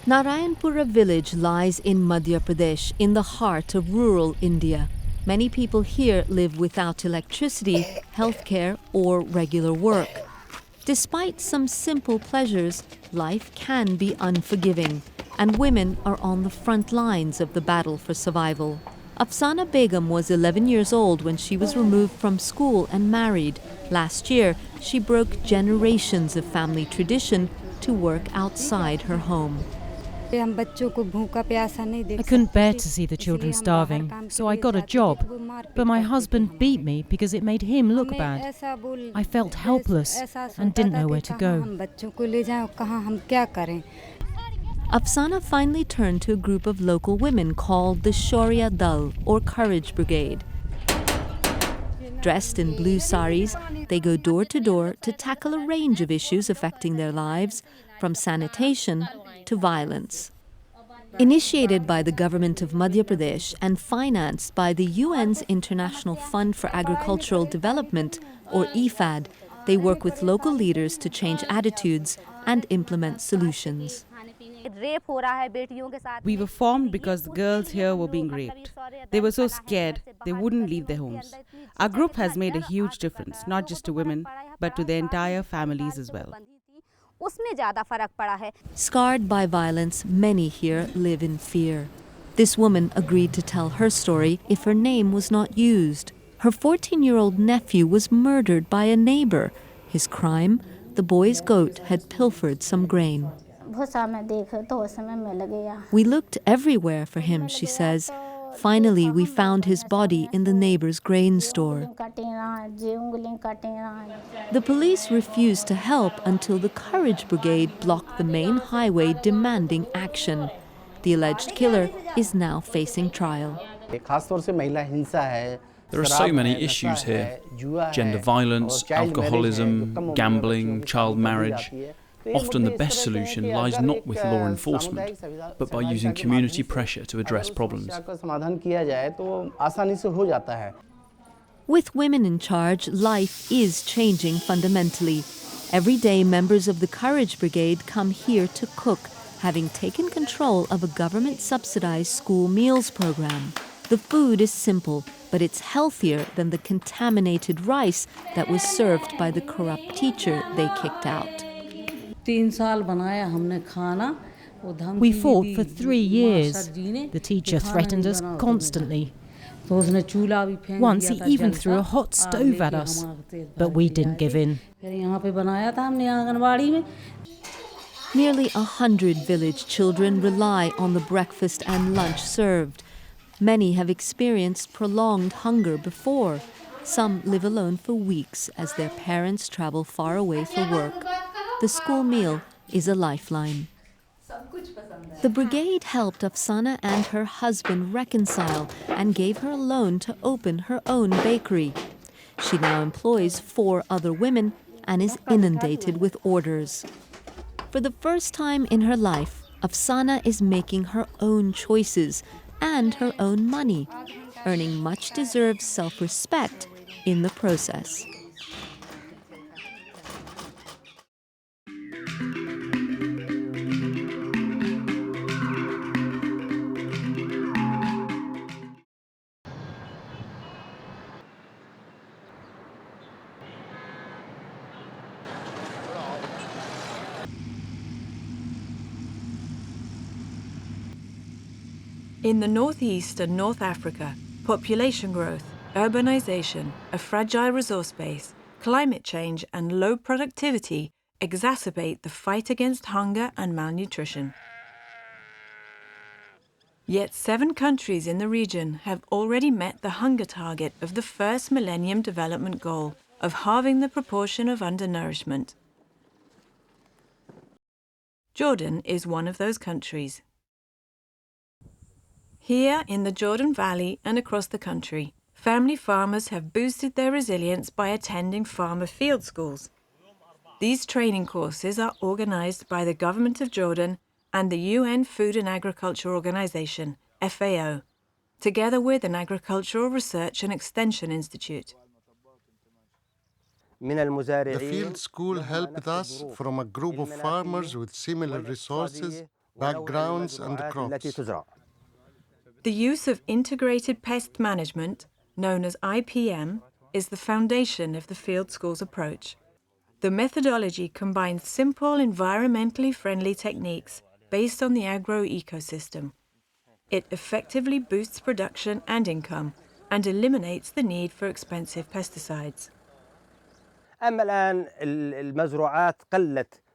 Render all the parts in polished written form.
Narayanpura village lies in Madhya Pradesh, in the heart of rural India. Many people here live without electricity, healthcare, or regular work. Despite some simple pleasures, life can be unforgiving, and women are on the front lines of the battle for survival. Afsana Begum was 11 years old when she was removed from school and married. Last year, she broke generations of family tradition to work outside her home. I couldn't bear to see the children starving, so I got a job. But my husband beat me because it made him look bad. I felt helpless and didn't know where to go. Afsana finally turned to a group of local women called the Shaurya Dal, or Courage Brigade. Dressed in blue saris, they go door to door to tackle a range of issues affecting their lives, from sanitation to violence. Initiated by the government of Madhya Pradesh and financed by the UN's International Fund for Agricultural Development, or IFAD, they work with local leaders to change attitudes and implement solutions. We were formed because the girls here were being raped. They were so scared, they wouldn't leave their homes. Our group has made a huge difference, not just to women, but to their entire families as well. Scarred by violence, many here live in fear. This woman agreed to tell her story if her name was not used. Her 14-year-old nephew was murdered by a neighbor. His crime? The boy's goat had pilfered some grain. We looked everywhere for him, she says. Finally, we found his body in the neighbor's grain store. The police refused to help until the Courage Brigade blocked the main highway demanding action. The alleged killer is now facing trial. There are so many issues here: gender violence, alcoholism, gambling, child marriage. Often the best solution lies not with law enforcement, but by using community pressure to address problems. With women in charge, life is changing fundamentally. Every day, members of the Courage Brigade come here to cook, having taken control of a government-subsidized school meals program. The food is simple, but it's healthier than the contaminated rice that was served by the corrupt teacher they kicked out. We fought for 3 years. The teacher threatened us constantly. Once he even threw a hot stove at us, but we didn't give in. Nearly 100 village children rely on the breakfast and lunch served. Many have experienced prolonged hunger before. Some live alone for weeks as their parents travel far away for work. The school meal is a lifeline. The brigade helped Afsana and her husband reconcile and gave her a loan to open her own bakery. She now employs 4 other women and is inundated with orders. For the first time in her life, Afsana is making her own choices and her own money, earning much-deserved self-respect in the process. In the northeast and North Africa, population growth, urbanization, a fragile resource base, climate change and low productivity exacerbate the fight against hunger and malnutrition. Yet 7 countries in the region have already met the hunger target of the first Millennium Development Goal of halving the proportion of undernourishment. Jordan is one of those countries. Here in the Jordan Valley and across the country, family farmers have boosted their resilience by attending farmer field schools. These training courses are organized by the government of Jordan and the UN Food and Agriculture Organization, FAO, together with an Agricultural Research and Extension Institute. The field school helped us from a group of farmers with similar resources backgrounds and crops. The use of integrated pest management, known as IPM, is the foundation of the field schools approach. The methodology combines simple, environmentally friendly techniques based on the agro-ecosystem. It effectively boosts production and income and eliminates the need for expensive pesticides.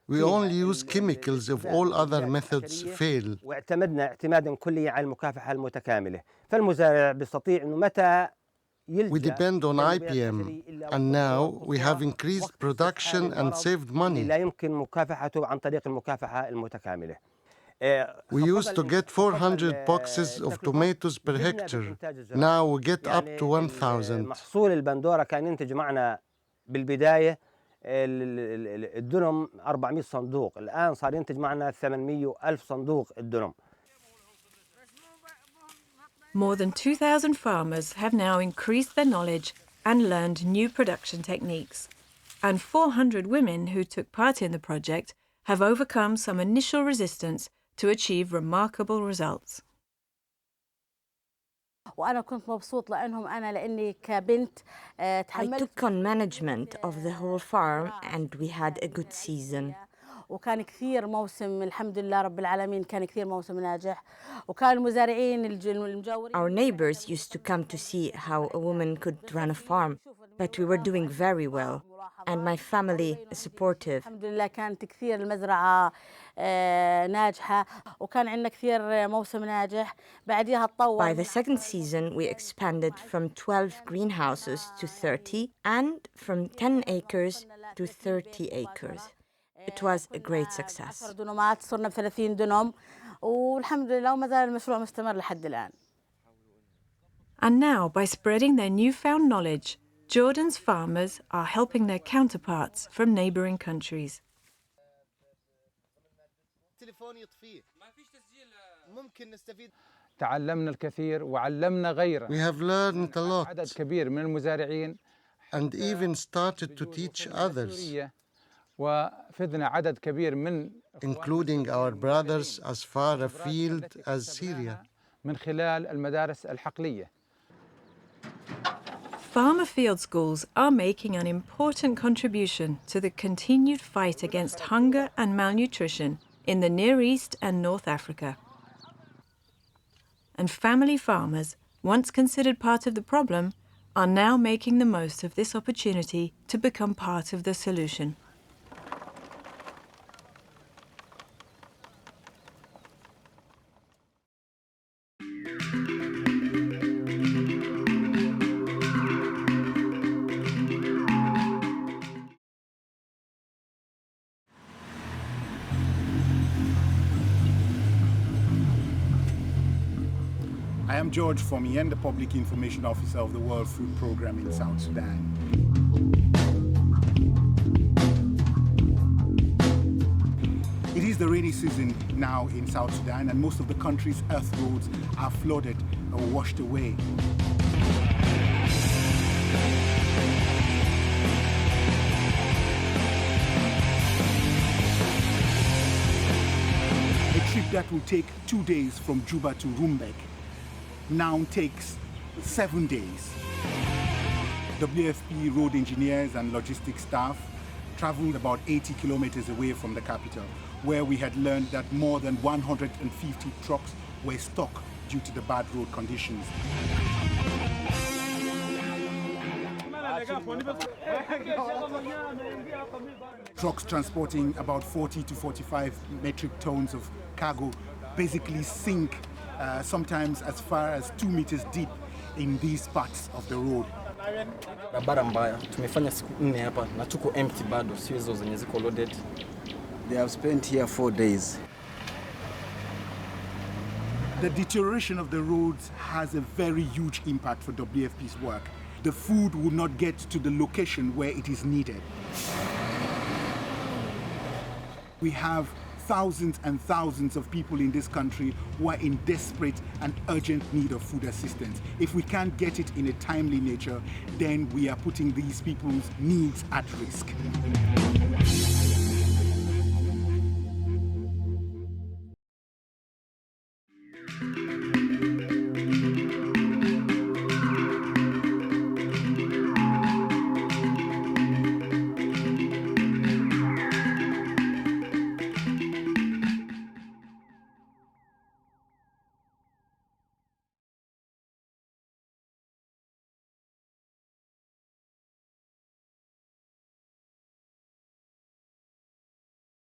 We only use chemicals if all other methods fail. We depend on IPM, and now we have increased production and saved money. We used to get 400 boxes of tomatoes per hectare. Now we get up to 1,000. الدنم 400 صندوق الآن صار ينتج معنا 800 ألف صندوق الدنم. More than 2,000 farmers have now increased their knowledge and learned new production techniques. And 400 women who took part in the project have overcome some initial resistance to achieve remarkable results. I took on management of the whole farm and we had a good season. وكان كثير موسم الحمد لله رب العالمين كان كثير موسم ناجح وكان المزارعين المجاورين. Our neighbors used to come to see how a woman could run a farm, but we were doing very well, and my family is supportive. الحمد لله كانت كثير المزرعة ناجحة وكان عندنا كثير موسم ناجح بعديها تطور. By the second season we expanded from 12 greenhouses to 30 and from 10 acres to 30 acres. It was a great success. صرنا ب30 دنم والحمد لله وما زال المشروع مستمر لحد الآن. And now, by spreading their newfound knowledge, Jordan's farmers are helping their counterparts from neighboring countries. تعلمنا الكثير وعلمنا غيره. We have learned a lot عدد كبير من المزارعين and even started to teach others, وفدنا عدد كبير من including our brothers as far afield as Syria. من خلال المدارس الحقلية. Farmer field schools are making an important contribution to the continued fight against hunger and malnutrition in the Near East and North Africa. And family farmers, once considered part of the problem, are now making the most of this opportunity to become part of the solution. I am George Fomien, the Public Information Officer of the World Food Programme in South Sudan. It is the rainy season now in South Sudan, and most of the country's earth roads are flooded or washed away. A trip that will take 2 days from Juba to Rumbek now takes 7 days. WFP road engineers and logistics staff traveled about 80 kilometers away from the capital, where we had learned that more than 150 trucks were stuck due to the bad road conditions. Trucks transporting about 40 to 45 metric tons of cargo basically sink sometimes as far as 2 meters deep in these parts of the road. Barabara mbaya tumefanya siku 4 hapa na tuko empty bado, sio hizo zenye ziko loaded. They have spent here 4 days. The deterioration of the roads has a very huge impact for WFP's work. The food will not get to the location where it is needed. We have thousands and thousands of people in this country who are in desperate and urgent need of food assistance. If we can't get it in a timely nature, then we are putting these people's needs at risk.